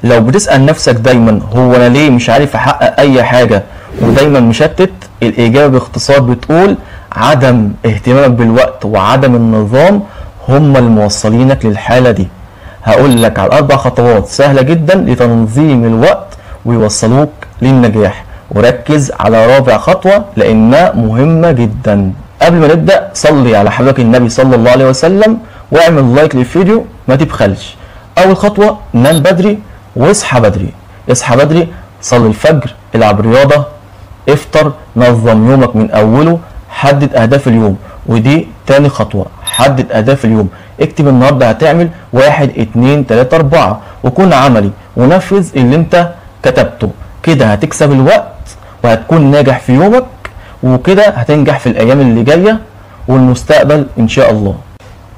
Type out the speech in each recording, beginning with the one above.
لو بتسأل نفسك دايما هو انا ليه مش عارف احقق اي حاجة ودايما مشتت، الاجابة باختصار بتقول عدم اهتمامك بالوقت وعدم النظام هم الموصلينك للحالة دي. هقول لك على 4 خطوات سهلة جدا لتنظيم الوقت ويوصلوك للنجاح، وركز على رابع خطوة لانها مهمة جدا. قبل ما نبدأ صلي على حبيبك النبي صلى الله عليه وسلم واعمل لايك للفيديو ما تبخلش. اول خطوة نام بدري واصحى بدري. اصحى بدري، صلي الفجر، العب رياضة، افطر، نظم يومك من اوله، حدد اهداف اليوم. ودي تاني خطوة، حدد اهداف اليوم. اكتب النهاردة هتعمل 1 2 3 4 وكون عملي ونفذ اللي انت كتبته. كده هتكسب الوقت وهتكون ناجح في يومك، وكده هتنجح في الايام اللي جاية والمستقبل ان شاء الله.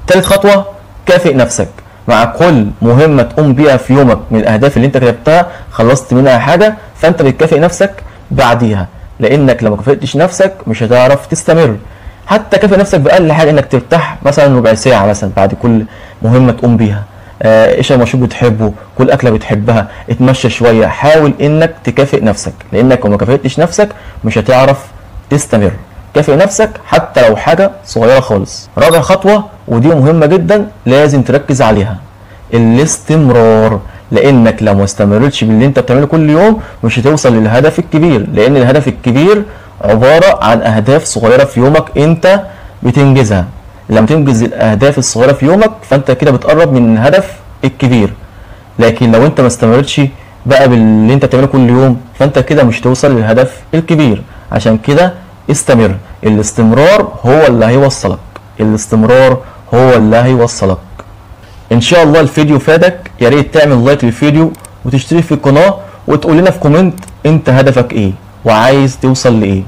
تالت خطوة، كافئ نفسك. مع كل مهمة تقوم بيها في يومك من الاهداف اللي انت كتبتها خلصت منها حاجة، فانت بتكافئ نفسك بعديها، لانك لو ما كافئتش نفسك مش هتعرف تستمر. حتى كافئ نفسك باقل حاجة، انك ترتاح مثلا ربع ساعة مثلا بعد كل مهمة تقوم بيها. اشرب مشروب بتحبه، كل اكله بتحبها، اتمشى شويه. حاول انك تكافئ نفسك، لانك لو ما كافئتش نفسك مش هتعرف تستمر. كافئ نفسك حتى لو حاجه صغيره خالص. رابع خطوه ودي مهمه جدا لازم تركز عليها، الاستمرار. لانك لو ما استمرتش باللي انت بتعمله كل يوم مش هتوصل للهدف الكبير، لان الهدف الكبير عباره عن اهداف صغيره في يومك انت بتنجزها. لما تنجز الاهداف الصغيره في يومك فانت كده بتقرب من الهدف الكبير. لكن لو انت ما استمرتش بقى باللي انت بتعمله كل يوم فانت كده مش توصل للهدف الكبير. عشان كده استمر، الاستمرار هو اللي هيوصلك، الاستمرار هو اللي هيوصلك. ان شاء الله الفيديو فادك، يا ريت تعمل لايك للفيديو وتشترك في القناه وتقول لنا في كومنت انت هدفك ايه وعايز توصل لايه.